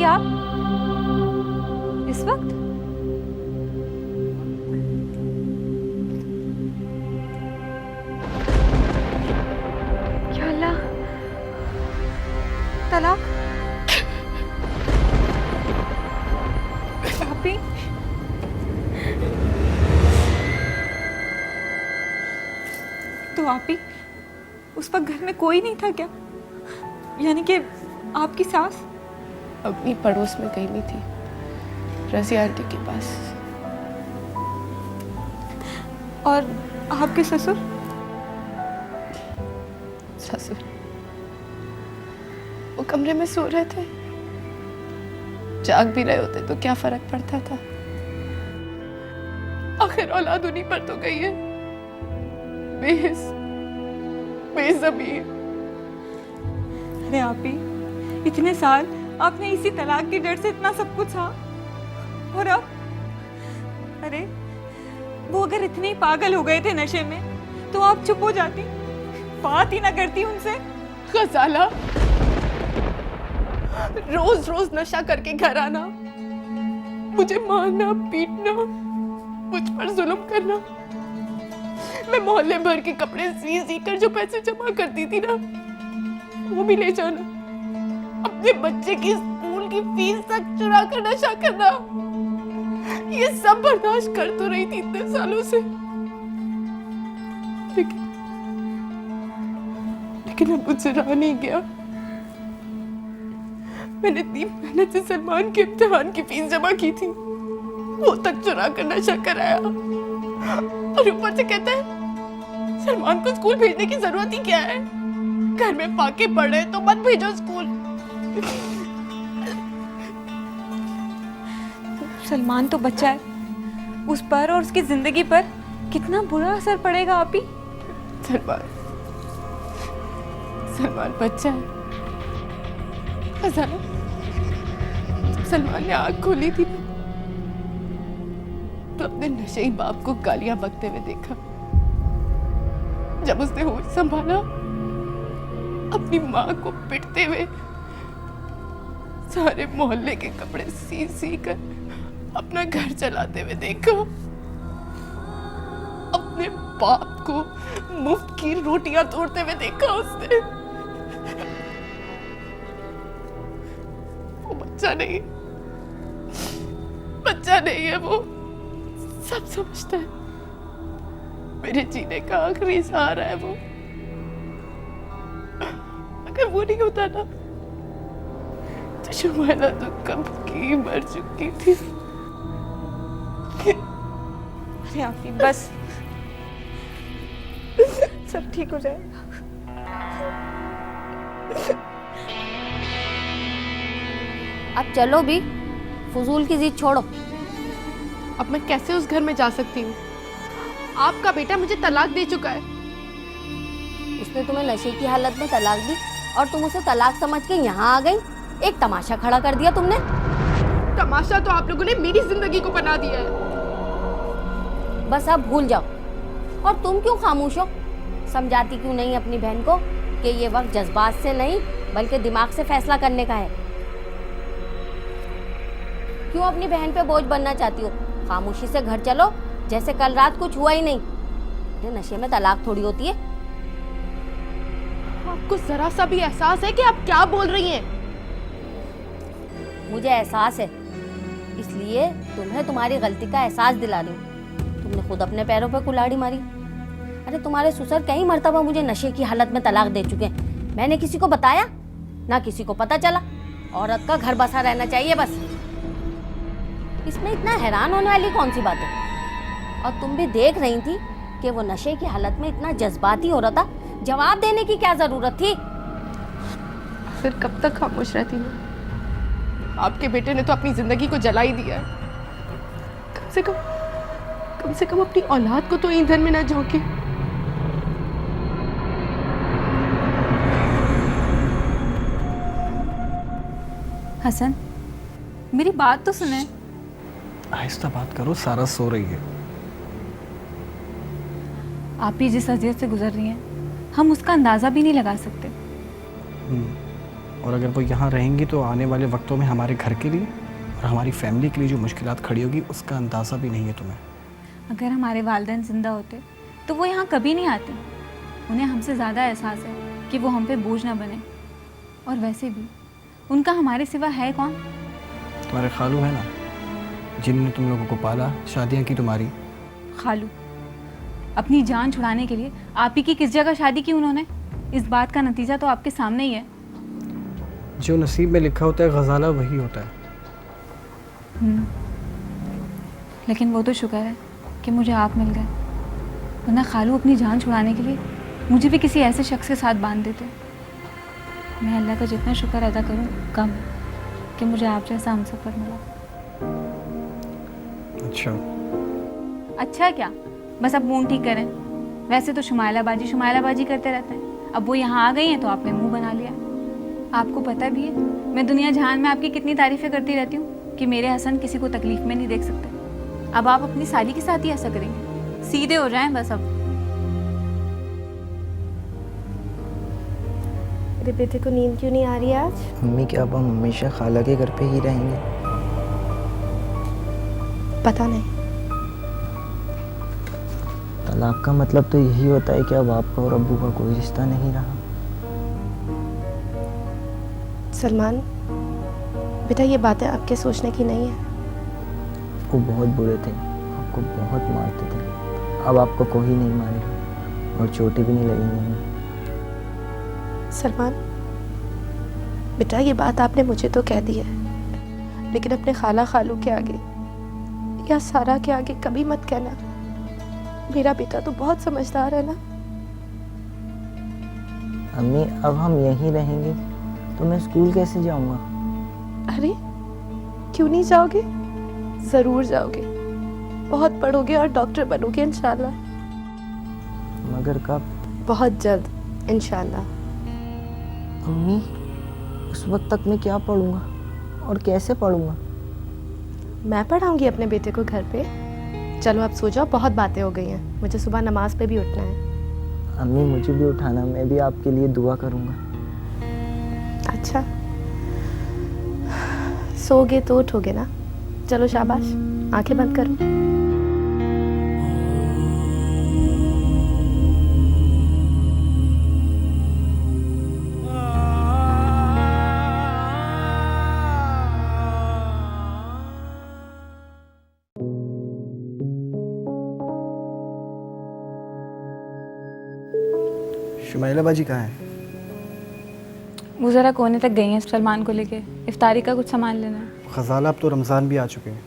आप इस वक्त? या अल्लाह, तलाक? आप ही? तो आप ही उस वक्त घर में कोई नहीं था क्या? यानी कि आपकी सास? अपनी पड़ोस में गई नहीं थी, रज़िया आंटी के पास। और आपके ससुर? ससुर वो कमरे में सो रहे थे, जाग भी रहे होते तो क्या फर्क पड़ता था। आखिर औलाद उन्हीं पर तो गई है, बेज़मीर। अरे आप ही, इतने साल आपने इसी तलाक की डर से इतना सब कुछ सहा, और अब? अरे वो अगर इतने ही पागल हो गए थे नशे में तो आप चुप हो जाती, बात ही ना करती उनसे। गजाला, रोज रोज नशा करके घर आना, मुझे मारना पीटना, मुझ पर जुल्म करना। मैं मोहल्ले भर के कपड़े सी कर जो पैसे जमा करती थी ना, वो भी ले जाना। अपने बच्चे की स्कूल की फीस तक चुरा कर नशा करना, ये सब बर्दाश्त कर तो रही थी इतने सालों से। लेकिन अब मुझसे रहा नहीं गया। मैंने इतनी मेहनत से सलमान के इम्तिहान की फीस जमा की थी, वो तक चुरा कर नशा कराया, और ऊपर से कहते हैं सलमान को स्कूल भेजने की जरूरत ही क्या है? घर में फाके पड़े तो मत भेजो स्कूल। सलमान तो बच्चा है, उस पर और उसकी जिंदगी पर कितना बुरा असर पड़ेगा आप ही। सलमान बच्चा है। सलमान ने आंख खोली थी तो अपने नशेई बाप को गालियां बकते हुए देखा। जब उसने होश संभाला, अपनी माँ को पिटते हुए, सारे मोहल्ले के कपड़े सी कर अपना घर चलाते हुए देखा। अपने बाप को मुफ्त की रोटियां तोड़ते हुए देखा उसने। वो बच्चा नहीं है, वो सब समझता है। मेरे जीने का आखिरी सहारा है वो। अगर वो नहीं होता ना तो शुमाइला तो कब की मर चुकी थी। अरे आप ही बस, सब ठीक हो जाएगा। अब चलो भी, फजूल की जिद छोड़ो। अब मैं कैसे उस घर में जा सकती हूँ? आपका बेटा मुझे तलाक दे चुका है। उसने तुम्हें नशे की हालत में तलाक दी और तुम उसे तलाक समझ के यहाँ आ गई। एक तमाशा खड़ा कर दिया तुमने। तमाशा तो आप लोगों ने मेरी जिंदगी को बना दिया है। बस अब भूल जाओ। और तुम क्यों खामोश हो? समझाती क्यों नहीं अपनी बहन को कि ये वक्त जज्बात से नहीं बल्कि दिमाग से फैसला करने का है? क्यों अपनी बहन पे बोझ बनना चाहती हो? खामोशी से घर चलो जैसे कल रात कुछ हुआ ही नहीं। ये नशे में तलाक थोड़ी होती है। आपको जरा सा भी एहसास है कि आप क्या बोल रही हैं? मुझे एहसास है, इसलिए तुम्हें तुम्हारी गलती का एहसास दिला रही हूँ। तुमने खुद अपने पैरों पे कुल्हाड़ी मारी। अरे तुम्हारे ससुर कई मर्तबा मुझे नशे की हालत में तलाक दे चुके हैं। मैंने किसी को बताया ना, किसी को पता चला। औरत का घर बसा रहना चाहिए बस। इसमें इतना हैरान होने वाली कौन सी बात है? और तुम भी देख रही थी कि वो नशे की हालत में इतना जज्बाती हो रहा था। जवाब देने की क्या जरूरत थी? फिर कब तक खामोश रहती हूँ? आपके बेटे ने तो अपनी जिंदगी को जला ही दिया है। कम से कम अपनी औलाद को तो ईंधन में ना झोंके। हसन, मेरी बात तो सुने। आहिस्ता बात करो, सारा सो रही है। आप ही जिस अजियत से गुजर रही हैं, हम उसका अंदाजा भी नहीं लगा सकते। और अगर वो यहाँ रहेंगी तो आने वाले वक्तों में हमारे घर के लिए और हमारी फैमिली के लिए जो मुश्किलात खड़ी होगी उसका अंदाज़ा भी नहीं है तुम्हें। अगर हमारे वालिदैन जिंदा होते तो वो यहाँ कभी नहीं आते। उन्हें हमसे ज़्यादा एहसास है कि वो हम पे बोझ ना बने। और वैसे भी उनका हमारे सिवा है कौन? तुम्हारे खालू है ना, जिन्होंने तुम लोगों को पाला, शादियाँ की तुम्हारी। खालू अपनी जान छुड़ाने के लिए आप ही की किस जगह शादी की उन्होंने? इस बात का नतीजा तो आपके सामने ही है। जो नसीब में लिखा होता है गजाला वही होता है। लेकिन वो तो शुक्र है कि मुझे आप मिल गए, वरना खालू अपनी जान छुड़ाने के लिए मुझे भी किसी ऐसे शख्स के साथ बांध देते। मैं अल्लाह का जितना शुक्र अदा करूं कम है कि मुझे आप जैसा हमसफर मिला। अच्छा क्या, बस अब मुंह ठीक करें। वैसे तो शुमाइलाबाजी करते रहते हैं। अब वो यहाँ आ गई हैं तो आपने मुंह बना लिया। आपको पता भी है मैं दुनिया जहान में आपकी कितनी तारीफ़ें करती रहती हूँ कि मेरे हसन किसी को तकलीफ में नहीं देख सकते। अब आप अपनी साली के साथ ही ऐसा करेंगे? सीधे हो जाएं बस। अब मेरे बेटे को नींद क्यों नहीं आ रही है आज? मम्मी क्या अब हम हमेशा खाला के घर पे ही रहेंगे? पता नहीं। तलाक का मतलब तो यही होता है कि अब आपका और अब्बू का कोई रिश्ता नहीं रहा। सलमान बेटा, ये बातें आपके सोचने की नहीं है। वो बहुत बुरे थे, आपको बहुत मारते थे। अब आपको कोई नहीं मारेगा और चोटें भी नहीं लगेंगी हमें। सलमान बेटा, ये बात आपने मुझे तो कह दी है, लेकिन अपने खाला खालू के आगे या सारा के आगे कभी मत कहना। मेरा बेटा तो बहुत समझदार है ना। अम्मी अब हम यहीं रहेंगे तो मैं स्कूल कैसे जाऊंगा? अरे क्यों नहीं जाओगे? जरूर जाओगे, बहुत पढ़ोगे और डॉक्टर बनोगे इंशाल्लाह। मगर कब? बहुत जल्द इंशाल्लाह। अम्मी उस वक्त तक मैं क्या पढ़ूंगा और कैसे पढ़ूंगा? मैं पढ़ाऊंगी अपने बेटे को घर पे। चलो अब सो जाओ, बहुत बातें हो गई हैं, मुझे सुबह नमाज पे भी उठना है। अम्मी मुझे भी उठाना, मैं भी आपके लिए दुआ करूंगा। अच्छा सोगे तो उठोगे ना? चलो शाबाश, आंखें बंद करो। शुमाइला बाजी कहाँ है? वो ज़रा कोने तक गई हैं सलमान को लेके, इफ्तारी का कुछ सामान लेना है। खजाला अब तो रमज़ान भी आ चुके हैं।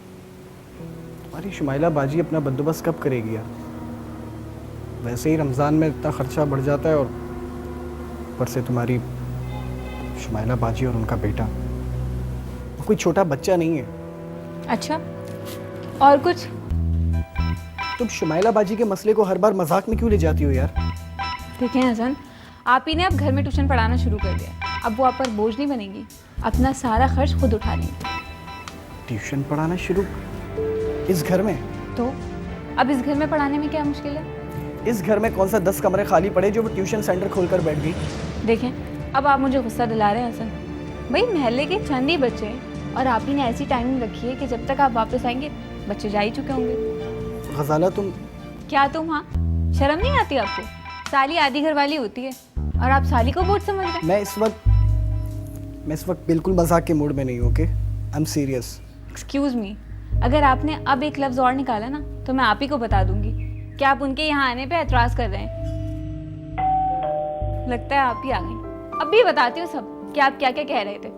तुम्हारी शुमाइला बाजी अपना बंदोबस्त कब करेगी यार? वैसे ही रमज़ान में इतना ख़र्चा बढ़ जाता है और ऊपर से तुम्हारी शुमाइला बाजी और उनका बेटा, वो कोई छोटा बच्चा नहीं है। अच्छा और कुछ? तुम शुमाइला बाजी के मसले को हर बार मजाक में क्यों ले जाती हो यार? देखें हसन, आप ही ने अब घर में ट्यूशन पढ़ाना शुरू कर दिया। अब वो आप पर बोझ नहीं बनेगी, अपना सारा खर्च खुद उठा लेंगी। ट्यूशन पढ़ाना शुरू इस घर में? तो अब इस घर में पढ़ाने में क्या मुश्किल है? इस घर में कौन सा 10 कमरे खाली पड़े जो वो ट्यूशन सेंटर खोलकर बैठ गई? देखें अब आप मुझे गुस्सा दिला रहे हैं हसन। भाई महल्ले के चंद ही बच्चे हैं और आप ही ने ऐसी टाइमिंग रखी है कि जब तक आप वापस आएंगे बच्चे जा ही चुके होंगे। गजाला तुम क्या तुम? हाँ, शर्म नहीं आती आपको? साली आधी घर वाली होती है और आप साली को बोझ समझ रहे हैं। मैं इस वक्त बिल्कुल मजाक के मूड में नहीं हूँ। Okay, I am serious. Excuse me, अगर आपने अब एक लफ्ज़ और निकाला ना तो मैं आप ही को बता दूंगी कि आप उनके यहाँ आने पे एतराज़ कर रहे हैं। लगता है आप ही आ गई। अब भी बताती हूँ सब कि आप क्या क्या कह रहे थे।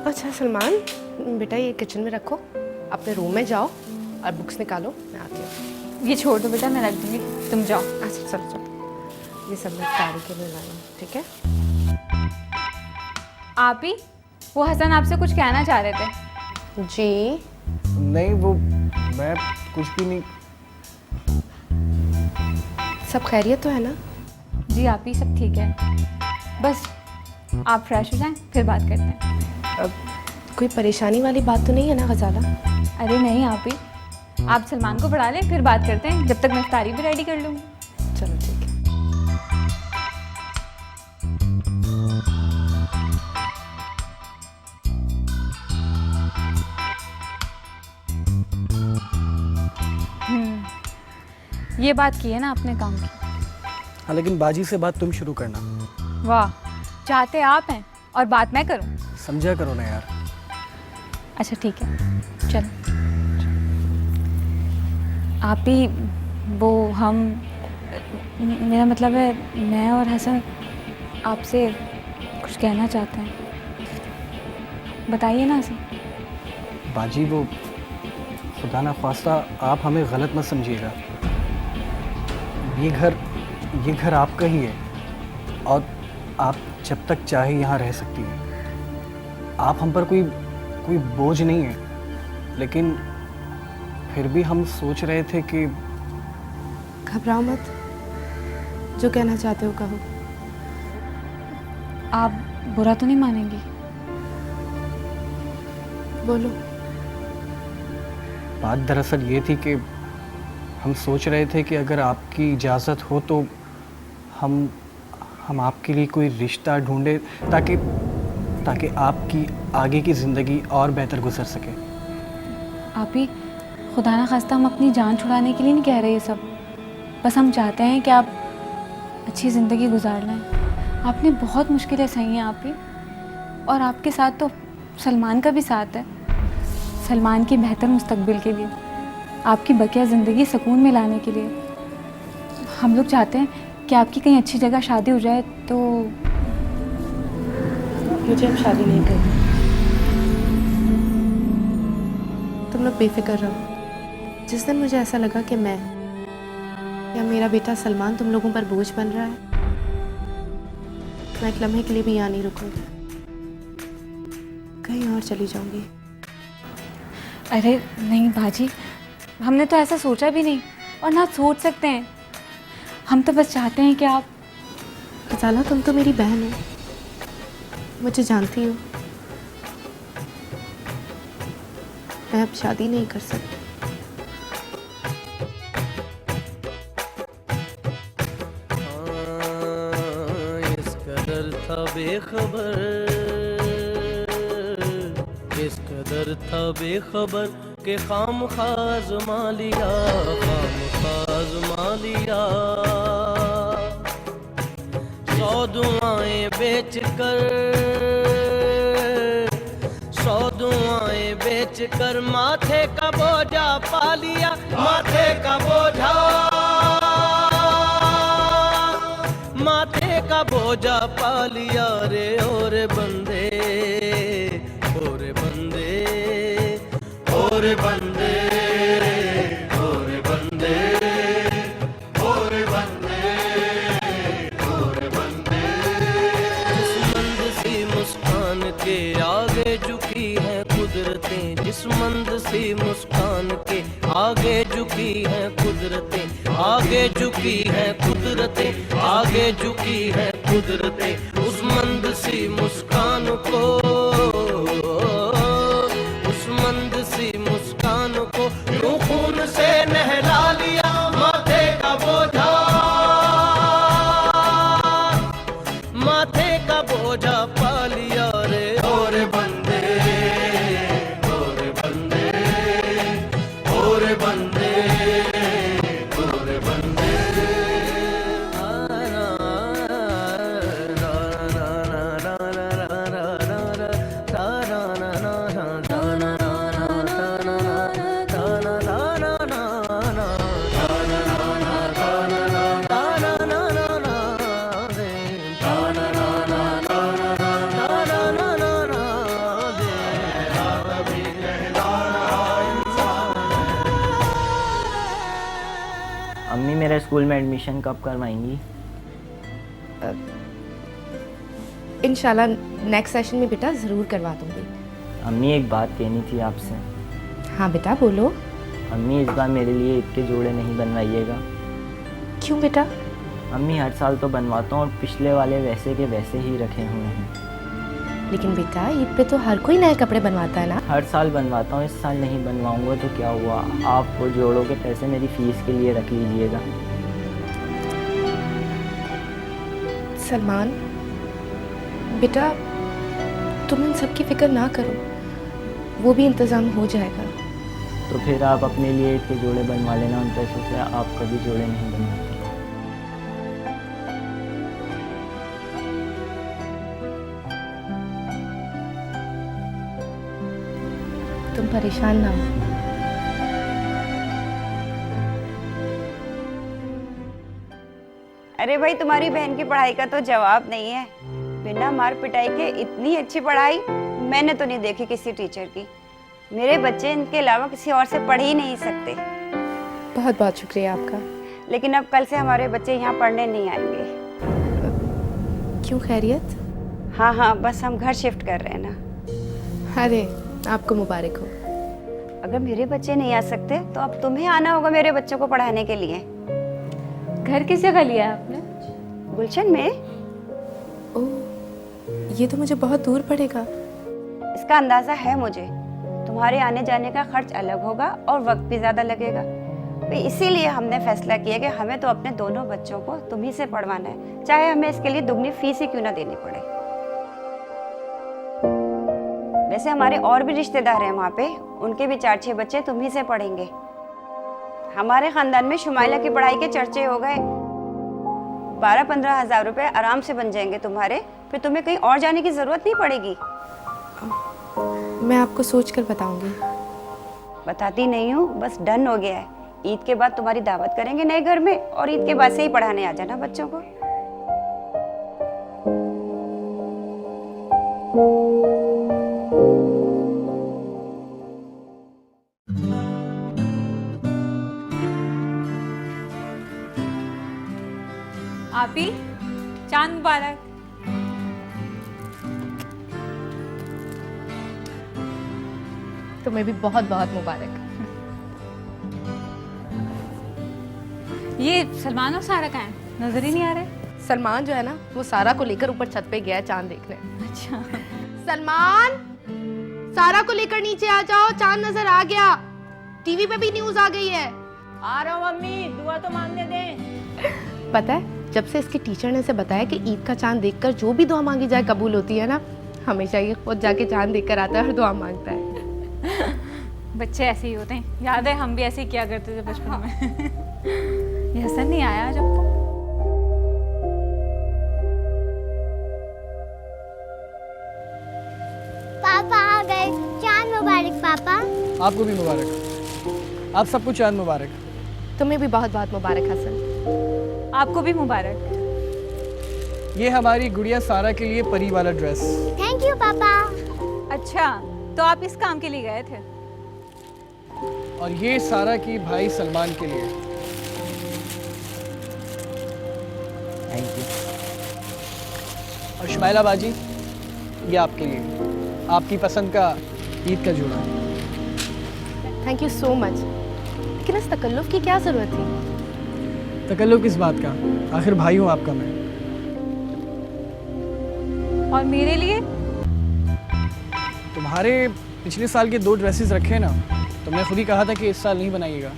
अच्छा सलमान बेटा, ये किचन में रखो, अपने रूम में जाओ और बुक्स निकालो, मैं आती हूँ। ये छोड़ दो बेटा, मैं रख दूंगी, तुम जाओ। अच्छा चलो चलो, ये सब मैं तारी के लिए लाऊँ, ठीक है? आप ही, वो हसन आपसे कुछ कहना चाह रहे थे। जी नहीं, वो मैं कुछ भी नहीं। सब खैरियत तो है ना? जी आप ही, सब ठीक है। बस आप फ्रेश हो जाएं फिर बात करते हैं। अब कोई परेशानी वाली बात तो नहीं है ना गजाला? अरे नहीं आप ही, आप सलमान को पढ़ा लें फिर बात करते हैं, जब तक मैं इफ्तारी भी रेडी कर लूँगी। चलो ठीक है। ये बात की है ना आपने काम की। हाँ लेकिन बाजी से बात तुम शुरू करना। वाह, चाहते आप हैं और बात मैं करूं? समझा करो ना यार। अच्छा ठीक है, चलो। आप ही वो हम मेरा मतलब है मैं और हसन आपसे कुछ कहना चाहते हैं, बताइए ना हसन। बाजी वो खुदा ना ख्वास्ता आप हमें गलत मत समझिएगा। ये घर आपका ही है और आप जब तक चाहे यहाँ रह सकती हैं। आप हम पर कोई बोझ नहीं है, लेकिन फिर भी हम सोच रहे थे कि घबराओ मत, जो कहना चाहते हो कहो। आप बुरा तो नहीं मानेंगी? बोलो। बात दरअसल ये थी कि हम सोच रहे थे कि अगर आपकी इजाज़त हो तो हम आपके लिए कोई रिश्ता ढूंढे ताकि आपकी आगे की ज़िंदगी और बेहतर गुजर सके। आप ही खुदा ना खास्ता हम अपनी जान छुड़ाने के लिए नहीं कह रहे ये सब, बस हम चाहते हैं कि आप अच्छी ज़िंदगी गुजार लें। आपने बहुत मुश्किलें सही हैं आप ही, और आपके साथ तो सलमान का भी साथ है। सलमान की बेहतर मुस्तकबिल के लिए, आपकी बकिया ज़िंदगी सुकून में लाने के लिए हम लोग चाहते हैं कि आपकी कहीं अच्छी जगह शादी हो जाए। तो मुझे अब शादी नहीं करनी, तुम लोग बेफिक्र रहो। जिस दिन मुझे ऐसा लगा कि मैं या मेरा बेटा सलमान तुम लोगों पर बोझ बन रहा है, मैं एक लम्हे के लिए भी यहाँ नहीं रुकूंगी, कहीं और चली जाऊंगी। अरे नहीं बाजी, हमने तो ऐसा सोचा भी नहीं और ना सोच सकते हैं। हम तो बस चाहते हैं कि आप। गजाला तुम तो मेरी बहन हो, मुझे जानती हो। मैं अब शादी नहीं कर सकती। इस कदर था बेखबर, इस कदर था बेखबर के खामखाज मालिया, खामखाज मालिया। 100 दुआएं बेच कर, 100 दुआएं बेच कर माथे का बोझा पा लिया, माथे का बोझा, माथे का बोझा पा लिया रे। और बंदे, और बंदे, और बंदे, और बंदे, और बंदे, और बंदे। जिस मंद सी मुस्कान के आगे झुकी है कुदरतें, जिस मंद सी मुस्कान के आगे झुकी है कुदरतें, आगे झुकी है कुदरतें, आगे झुकी है कुदरतें। उस मंद सी मुस्कान को, उस मंद सी मुस्कान को यूं खून से नहला लिया, माथे का बोझा, माथे का बोझा पा लिया रे। और बंदे, और बंदे, और बंदे, और बंदे। अम्मी मेरा स्कूल में एडमिशन कब करवाएंगी? इंशाल्लाह नेक्स्ट सेशन में बेटा ज़रूर करवा दूंगी। अम्मी एक बात कहनी थी आपसे। हाँ बेटा बोलो। अम्मी इस बार मेरे लिए ईद के जोड़े नहीं बनवाइएगा। क्यों बेटा? अम्मी हर साल तो बनवाता हूँ और पिछले वाले वैसे के वैसे ही रखे हुए हैं। लेकिन बेटा ईद पे तो हर कोई नए कपड़े बनवाता है ना। हर साल बनवाता हूँ, इस साल नहीं बनवाऊंगा तो क्या हुआ, आप वो जोड़ों के पैसे मेरी फीस के लिए रख लीजिएगा। सलमान बेटा तुम इन सब की फिक्र ना करो, वो भी इंतज़ाम हो जाएगा। तो फिर आप अपने लिए ईद के जोड़े बनवा लेना उन पैसों से, आप कभी जोड़े नहीं बनवाते। तुम परेशान ना हो। अरे भाई, तुम्हारी बहन की पढ़ाई का तो जवाब नहीं है। बिना मार पिटाई के इतनी अच्छी पढ़ाई मैंने तो नहीं देखी किसी टीचर की। मेरे बच्चे इनके अलावा किसी और से पढ़ ही नहीं सकते। बहुत बहुत शुक्रिया आपका। लेकिन अब कल से हमारे बच्चे यहाँ पढ़ने नहीं आएंगे। क्यों, खैरियत? हाँ हाँ, बस हम घर शिफ्ट कर रहे हैं ना। अरे आपको मुबारक हो। अगर मेरे बच्चे नहीं आ सकते तो अब तुम्हें आना होगा मेरे बच्चों को पढ़ाने के लिए। घर किस जगह लिया है आपने? गुलशन में। ओह, ये तो मुझे बहुत दूर पड़ेगा। इसका अंदाजा है मुझे। तुम्हारे आने जाने का खर्च अलग होगा और वक्त भी ज्यादा लगेगा। तो इसीलिए हमने फैसला किया कि हमें तो अपने दोनों बच्चों को तुम्ही से पढ़वाना है, चाहे हमें इसके लिए दुगनी फीस ही क्यों ना देनी पड़े। वैसे हमारे और भी रिश्तेदार हैं वहाँ पे, उनके भी 4-6 बच्चे तुम्ही से पढ़ेंगे। हमारे खानदान में शुमाइला की पढ़ाई के चर्चे हो गए। 12-15 हज़ार रुपए आराम से बन जाएंगे तुम्हारे, फिर तुम्हें कहीं और जाने की जरूरत नहीं पड़ेगी। मैं आपको सोच कर बताऊंगी। बताती नहीं हूँ, बस डन हो गया है। ईद के बाद तुम्हारी दावत करेंगे नए घर में, और ईद के बाद से ही पढ़ाने आ जाना बच्चों को। आपी, चांद मुबारक। तुम्हें भी बहुत बहुत मुबारक। ये सलमान और सारा कहाँ हैं? नजर ही नहीं आ रहे। सलमान जो है ना, वो सारा को लेकर ऊपर छत पे गया है चांद देखने। अच्छा। सलमान, सारा को लेकर नीचे आ जाओ, चांद नजर आ गया। टीवी पे भी न्यूज आ गई है। आ रहा हूँ मम्मी, दुआ तो मांगने दें। पता है, जब से इसके टीचर ने इसे बताया कि ईद का चांद देखकर जो भी दुआ मांगी जाए कबूल होती है ना, हमेशा ये खुद जाके चांद देखकर आता है और दुआ मांगता है। बच्चे ऐसे ही होते हैं। याद है हम भी ऐसे ही किया करते थे बचपन में। ये हसन नहीं आया आज आपको? पापा आ गए। चांद मुबारक पापा। आपको भी मुबारक। आप सबको चांद मुबारक। तुम्हें भी बहुत बहुत मुबारक हसन। आपको भी मुबारक। ये हमारी गुड़िया सारा के लिए परी वाला ड्रेस। थैंक यू पापा। अच्छा, तो आप इस काम के लिए गए थे? और ये सारा की भाई सलमान के लिए। Thank you. और शुमाइला बाजी, ये आपके लिए, आपकी पसंद का ईद का जोड़ा है। Thank you so much. लेकिन इस तकल्लुफ की क्या जरूरत थी? तकल्लुफ किस बात का, आखिर भाई हूँ आपका मैं। और मेरे लिए? तुम्हारे पिछले साल के 2 ड्रेसेस रखे ना, तुमने खुद ही कहा था कि इस साल नहीं बनाइएगा।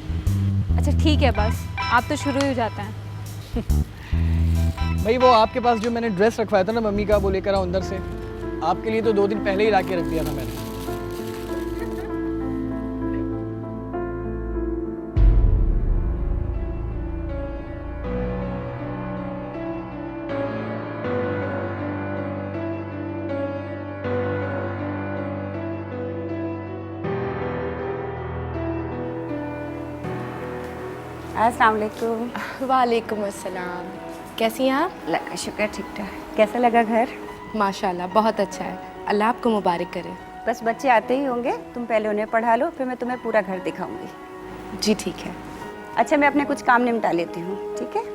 अच्छा ठीक है, बस आप तो शुरू ही हो जाते हैं। भाई वो आपके पास जो मैंने ड्रेस रखवाया था ना मम्मी का, वो लेकर आओ अंदर से। आपके लिए तो 2 दिन पहले ही ला के रख दिया था मैंने। अस्सलाम वालेकुम। वालेकुम अस्सलाम। कैसी हैं आप? अल्लाह का शुक्र, ठीक ठाक। कैसा लगा घर? माशाल्लाह बहुत अच्छा है। अल्लाह आपको मुबारक करे। बस बच्चे आते ही होंगे, तुम पहले उन्हें पढ़ा लो, फिर मैं तुम्हें पूरा घर दिखाऊंगी। जी ठीक है। अच्छा, मैं अपने कुछ काम निपटा लेती हूँ, ठीक है?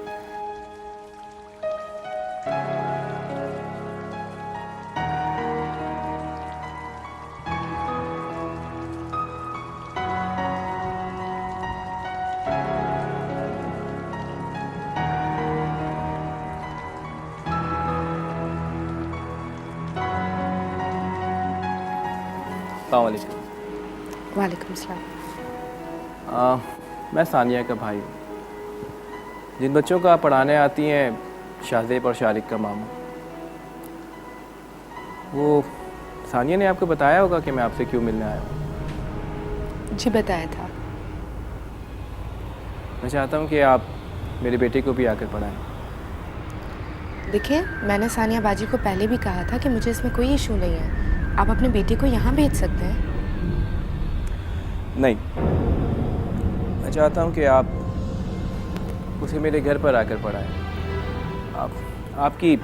अस्सलाम वालेकुम। वालेकुम सलाम। मैं सानिया का भाई हूँ। जिन बच्चों को आप पढ़ाने आती हैं, शाहजेब और शारिक का मामा, वो सानिया ने आपको बताया होगा कि मैं आपसे क्यों मिलने आया हूँ। जी बताया था। मैं चाहता हूँ कि आप मेरे बेटे को भी आकर पढ़ाएं। देखिए, मैंने सानिया बाजी को पहले भी कहा था कि मुझे इसमें कोई इशू नहीं है। आप अपने बेटे को यहाँ भेज सकते हैं। नहीं, मैं चाहता हूँ कि आप उसे मेरे घर पर आकर पढ़ाएं। आपकी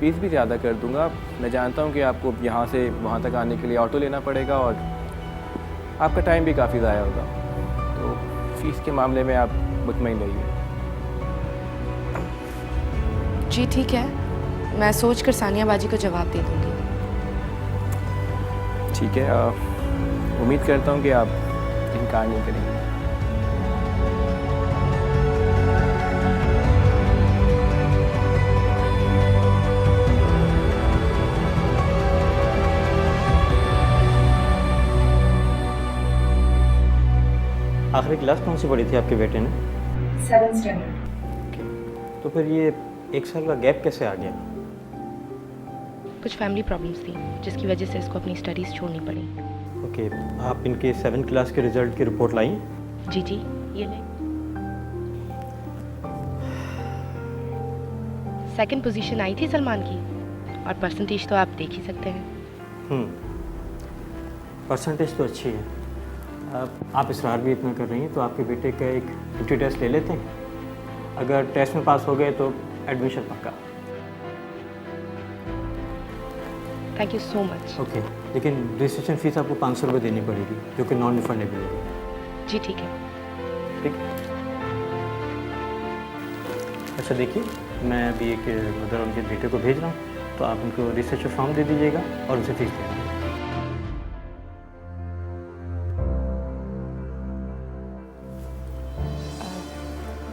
फीस भी ज़्यादा कर दूँगा। मैं जानता हूँ कि आपको यहाँ से वहाँ तक आने के लिए ऑटो लेना पड़ेगा और आपका टाइम भी काफ़ी ज़ाया होगा, तो फीस के मामले में आप मुतमईन रहिए। जी ठीक है, मैं सोच कर सानिया बाजी को जवाब दे दूँगी। ठीक है, उम्मीद करता हूँ कि आप इनकार नहीं करेंगे। आखिरी क्लास कौन सी पढ़ी थी आपके बेटे ने? 7th standard. तो फिर ये 1 साल का गैप कैसे आ गया? कुछ फैमिली प्रॉब्लम्स थी जिसकी वजह से इसको अपनी स्टडीज़ छोड़नी पड़ी। ओके, आप इनके 7th क्लास के रिजल्ट की रिपोर्ट लाई? जी जी, ये ले। सेकंड पोजीशन आई थी सलमान की, और परसेंटेज तो आप देख ही सकते हैं। परसेंटेज तो अच्छी है। आप इसरार भी इतना कर रही हैं तो आपके बेटे का एक एप्टी टेस्ट ले लेते हैं। अगर टेस्ट में पास हो गए तो एडमिशन पक्का। Thank you so much. Okay, लेकिन रजिस्ट्रेशन फ़ीस आपको 500 रुपये देनी पड़ेगी, जो कि नॉन रिफंडेबल है। जी ठीक है। ठीक। अच्छा देखिए, मैं अभी एक मदर उनके बेटे को भेज रहा हूँ, तो आप उनको रजिस्ट्रेशन फॉर्म दे दीजिएगा और उनसे फीस दे दीजिएगा।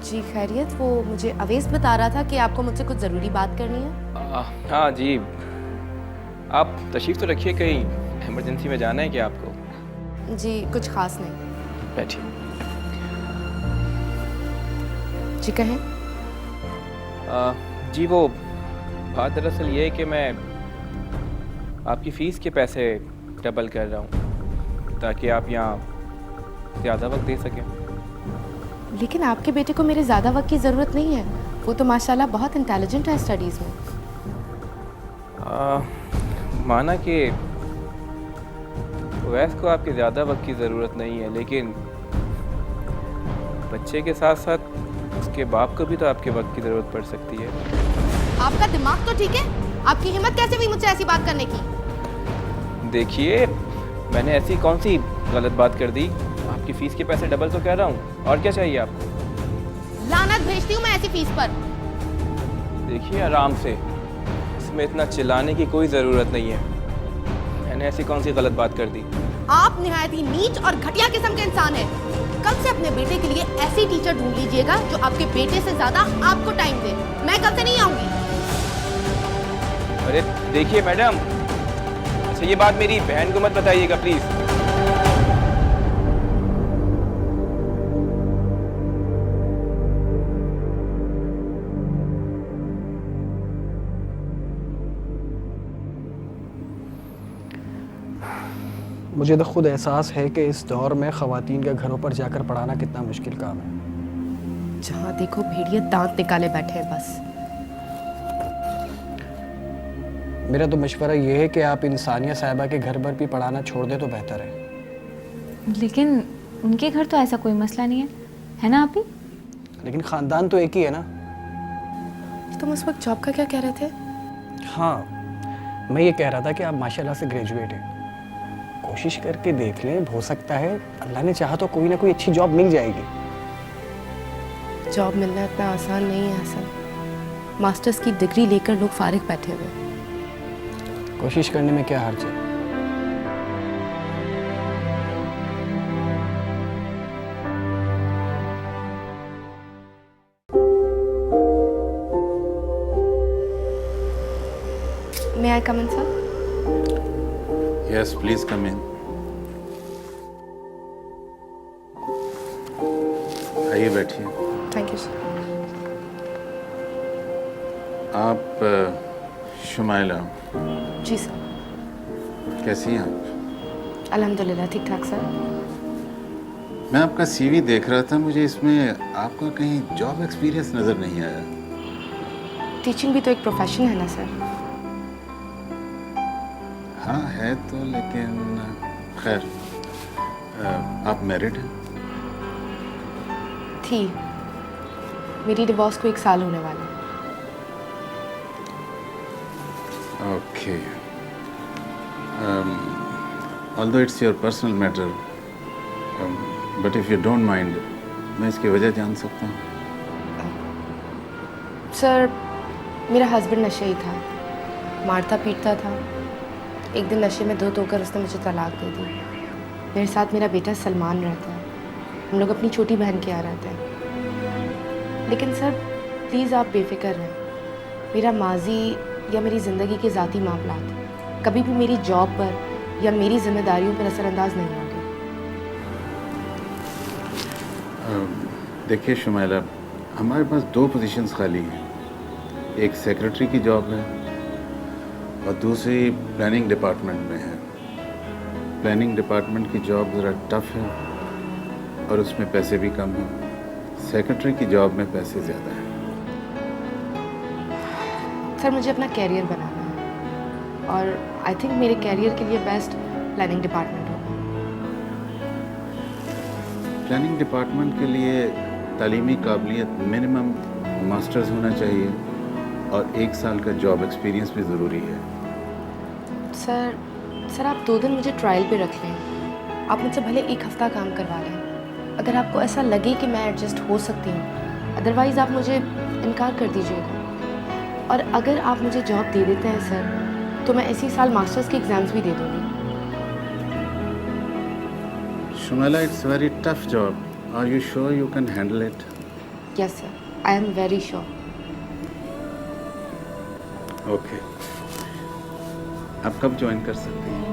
जी खैरियत, वो मुझे अवेश बता रहा था कि आपको मुझसे कुछ ज़रूरी बात करनी है। हाँ जी, आप तशरीफ़ तो रखिए। कहीं इमरजेंसी में जाना है क्या आपको? जी कुछ ख़ास नहीं। बैठिए। जी कहें। जी वो बात दरअसल ये है कि मैं आपकी फ़ीस के पैसे डबल कर रहा हूँ ताकि आप यहाँ ज़्यादा वक्त दे सकें। लेकिन आपके बेटे को मेरे ज़्यादा वक्त की ज़रूरत नहीं है। वो तो माशाल्लाह बहुत इंटेलिजेंट है स्टडीज़ में। माना कि वैसे को आपके ज़्यादा वक्त की ज़रूरत नहीं है, लेकिन बच्चे के साथ साथ उसके बाप को भी तो आपके वक्त की ज़रूरत पड़ सकती है। आपका दिमाग तो ठीक है? आपकी हिम्मत कैसे हुई मुझसे ऐसी बात करने की? देखिए, मैंने ऐसी कौन सी गलत बात कर दी? आपकी फ़ीस के पैसे डबल तो कह रहा हूँ, और क्या चाहिए आपको? लानत भेजती हूँ मैं ऐसी फीस पर। देखिए आराम से, इसमें इतना चिल्लाने की कोई ज़रूरत नहीं है। मैंने ऐसी कौन सी गलत बात कर दी? आप निहायत ही नीच और घटिया किस्म के इंसान हैं। कल से अपने बेटे के लिए ऐसी टीचर ढूंढ लीजिएगा जो आपके बेटे से ज्यादा आपको टाइम दे। मैं कल से नहीं आऊंगी। अरे देखिए मैडम, अच्छा ये बात मेरी बहन को मत बताइएगा प्लीज़। मुझे तो खुद एहसास है कि इस दौर में ख़वातीन के घरों पर जाकर पढ़ाना कितना मुश्किल काम है। जहाँ देखो भेड़िए दांत निकाले बैठे हैं बस। मेरा तो मशवरा ये है कि आप इन सानिया साहिबा के घर पर भी पढ़ाना छोड़ दे तो बेहतर है। लेकिन उनके घर तो ऐसा कोई मसला नहीं है ना आप ही? लेकिन ख़ानदान तो एक ही है ना। तुम उस वक्त जॉब का क्या कह रहे थे? हाँ, मैं ये कह रहा था कि आप माशाल्लाह से ग्रेजुएट हैं। कोशिश करके देख लें, हो सकता है अल्लाह ने चाहा तो कोई ना कोई अच्छी जॉब मिल जाएगी। जॉब मिलना इतना आसान नहीं है हसन। मास्टर्स की डिग्री लेकर लोग फारिग बैठे हुए। कोशिश करने में क्या हर्ज है? May I come in, sir? Yes, please come in. आइए बैठिए। Thank you sir. आप शुमाइला जी सर। कैसी हैं आप? अल्हम्दुलिल्लाह ठीक ठाक सर। मैं आपका सीवी देख रहा था, मुझे इसमें आपका कहीं जॉब एक्सपीरियंस नज़र नहीं आया। टीचिंग भी तो एक प्रोफेशन है ना सर। हाँ है तो, लेकिन खैर आप मैरिड हैं? थी, मेरी डिवोर्स को 1 साल होने वाला है। Okay, although it's your personal matter, but if you don't mind, मैं इसकी वजह जान सकता हूँ? सर मेरा हस्बैंड नशे ही था, मारता पीटता था। एक दिन नशे में धुत होकर उसने मुझे तलाक दे दी। मेरे साथ मेरा बेटा सलमान रहता है, हम लोग अपनी छोटी बहन के यहाँ रहते हैं। लेकिन सर प्लीज़ आप बेफिक्र रहें, मेरा माजी या मेरी ज़िंदगी के ज़ाती मामलात कभी भी मेरी जॉब पर या मेरी जिम्मेदारियों पर असरअंदाज नहीं होंगे। देखिए शुमाइला, हमारे पास 2 पोजीशंस खाली हैं। एक सेक्रेटरी की जॉब है और दूसरी प्लानिंग डिपार्टमेंट में है। प्लानिंग डिपार्टमेंट की जॉब ज़रा टफ है और उसमें पैसे भी कम हैं। सेक्रेटरी की जॉब में पैसे ज़्यादा हैं। सर मुझे अपना कैरियर बनाना है और आई थिंक मेरे कैरियर के लिए बेस्ट प्लानिंग डिपार्टमेंट होगा। प्लानिंग डिपार्टमेंट के लिए तालीमी काबिलियत मिनिमम मास्टर्स होना चाहिए और 1 साल का जॉब एक्सपीरियंस भी ज़रूरी है। सर आप 2 दिन मुझे ट्रायल पे रख लें। आप मुझसे भले 1 हफ़्ता काम करवा लें। अगर आपको ऐसा लगे कि मैं एडजस्ट हो सकती हूँ, अदरवाइज़ आप मुझे इनकार कर दीजिएगा। और अगर आप मुझे जॉब दे देते हैं सर, तो मैं इसी साल मास्टर्स के एग्ज़ाम्स भी दे दूँगी। Shumaila, it's very tough job. Are you sure you can handle it? Yes sir, I am very sure. Okay, आप कब ज्वाइन कर सकते हैं?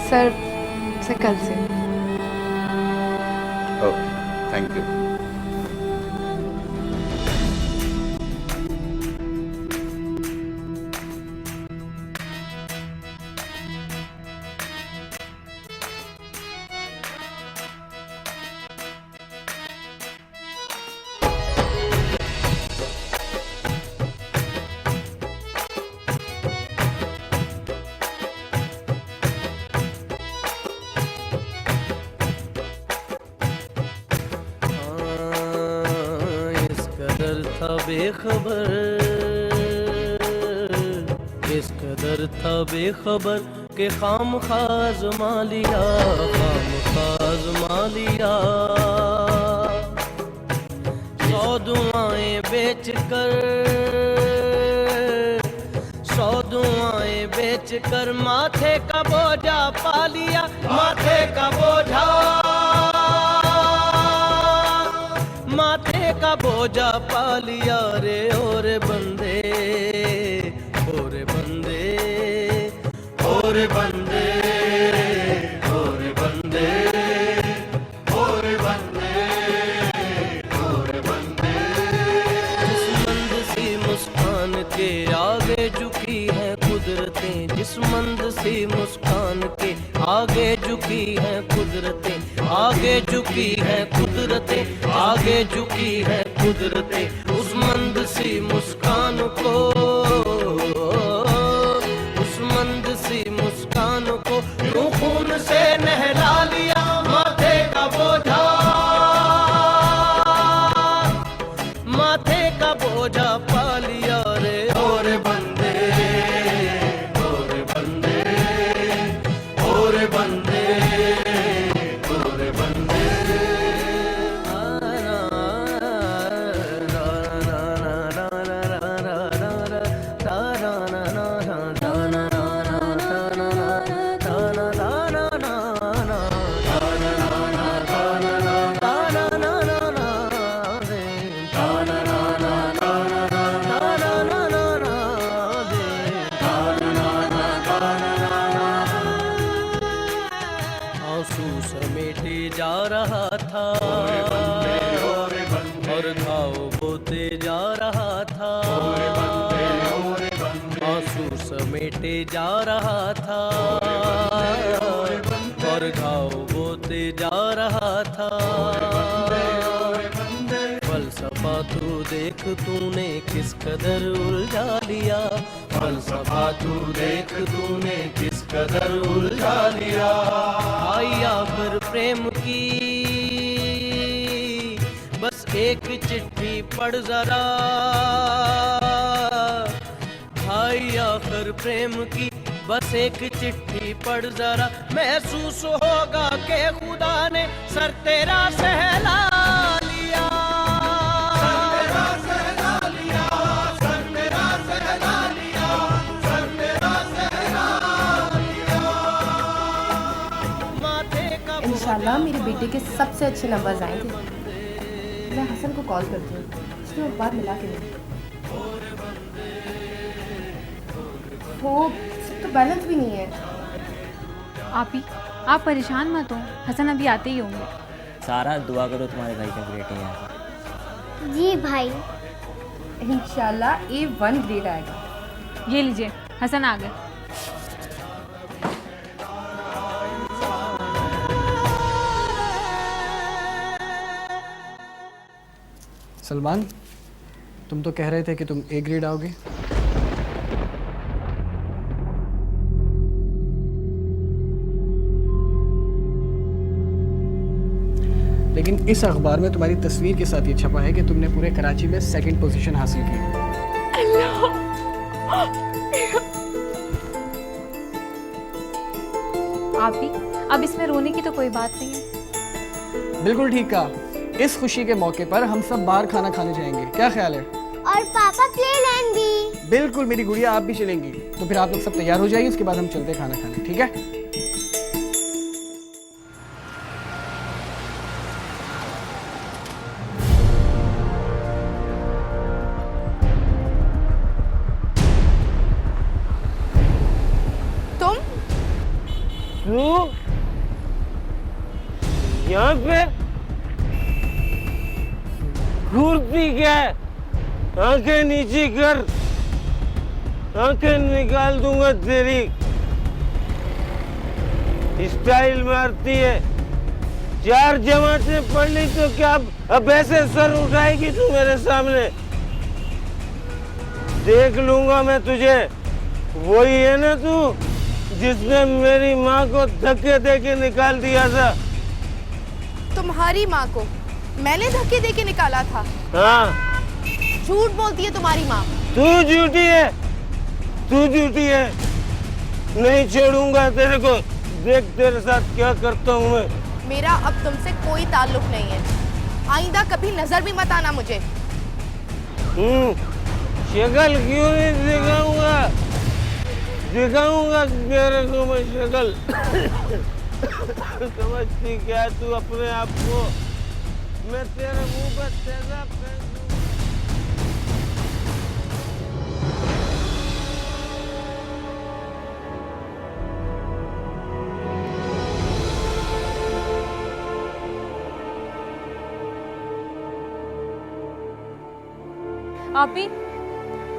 सर कल से। Okay, thank you. बेखबर, इस कदर था बेखबर के खामखाज मालिया, खामखाज मालिया। 100 दुआएं बेच कर, 100 दुआएं बेच कर माथे का बोझा पा लिया, माथे का बोझा, माथे का बोझा पा लिया रे। और बंदे, और बंदे, और बंदे, और बंदे, और बंदे, और बंदे। जिस मंद सी मुस्कान के आगे झुकी है कुदरतें, जिस मंद सी मुस्कान के आगे झुकी है कुदरतें, आगे झुकी है कुदरतें, आगे झुकी है कुदरतें। उस मंद सी मुस्कान को, उस मंद सी मुस्कान को यूं खून से नहला लिया, माथे का बोझा, माथे का बोझा पा लिया रे। और बंदे, और बंदे, और बंदे, और बंदे। रहा था, आंसू समेटे जा रहा था और घाव बोते जा रहा था। फलसफा तू देख तूने किस कदर उलझा लिया, फलसफा तू देख तूने किस कदर उलझा लिया। आई आखिर प्रेम की बस एक चिट्ठी पढ़ जरा, भाई आखिर प्रेम की बस एक चिट्ठी पढ़ जरा, महसूस होगा कि खुदा ने सर तेरा सहला लिया, सर तेरा सहला लिया, सर तेरा सहला लिया, सर तेरा सहला लिया। माथे का इंशाल्लाह मेरे बेटे के सबसे अच्छे नंबर्स आएंगे। मैं हसन को कॉल करती हूँ, उसने एक बार मिला के नहीं। वो तो बैलेंस भी नहीं है। आप परेशान मत हो, हसन अभी आते ही होंगे। सारा दुआ करो तुम्हारे भाई का ग्रेड है। जी भाई। इंशाल्लाह A1 ग्रेड आएगा। ये लीजिए, हसन आ गए। सलमान, तुम तो कह रहे थे कि तुम A ग्रेड आओगे। लेकिन इस अखबार में तुम्हारी तस्वीर के साथ ये छपा है कि तुमने पूरे कराची में 2nd पोजीशन हासिल की। आप ही, अब इसमें रोने की तो कोई बात नहीं है। बिल्कुल ठीक कहा। इस खुशी के मौके पर हम सब बाहर खाना खाने जाएंगे, क्या ख्याल है? और पापा प्लेलैंड भी। बिल्कुल मेरी गुड़िया, आप भी चलेंगी। तो फिर आप लोग सब तैयार हो जाइए, उसके बाद हम चलते हैं खाना खाने, ठीक है? यहाँ पे घूरती क्या है? आंखें नीचे कर, आंखें निकाल दूंगा तेरी। स्टाइल मारती है। 4 जमातें पढ़ ली तो क्या अब ऐसे सर उठाएगी तू मेरे सामने? देख लूंगा मैं तुझे। वही है ना तू जिसने मेरी माँ को धक्के देके निकाल दिया था? तुम्हारी माँ को मैंने धक्के देके निकाला था? हाँ। झूठ बोलती है तुम्हारी माँ। तू झूठी है, तू झूठी है। नहीं छोड़ूंगा तेरे को। देख तेरे साथ क्या करता हूँ मैं। मेरा अब तुमसे कोई ताल्लुक नहीं है। आइंदा कभी नजर भी मत आना मुझे। शक्ल क्यों नहीं दिखाऊंगा? दिखाऊंगा तेरे को मैं शक्ल। समझती क्या तू अपने आप को? मैं तेरे मुंह पर तेजाब फेंक दूंगा।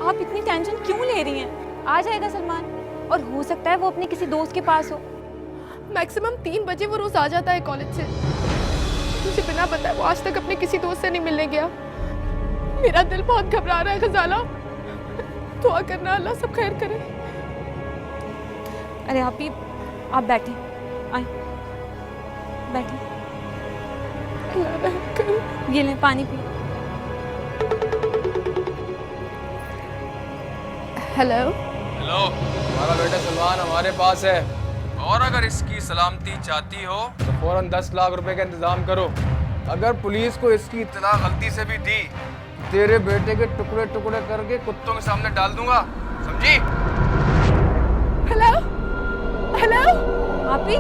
आप इतनी टेंशन क्यों ले रही हैं? आ जाएगा सलमान, और हो सकता है वो अपने किसी दोस्त के पास हो। मैक्सिमम 3 बजे वो रोज आ जाता है कॉलेज से। मुझे बिना बताए वो आज तक अपने किसी दोस्त से नहीं मिलने गया। मेरा दिल बहुत घबरा रहा है खजाला। दुआ करना अल्लाह सब खैर करे। अरे आप बैठे, आए बैठे। ये ले पानी पी। हेलो हेलो, हमारा बेटा सलमान हमारे पास है, और अगर इसकी सलामती चाहती हो तो फौरन 10 लाख रुपए का इंतजाम करो। अगर पुलिस को इसकी इत्तला गलती से भी दी, तेरे बेटे के टुकड़े टुकड़े करके कुत्तों के सामने डाल दूंगा, समझी? हेलो हेलो आप ही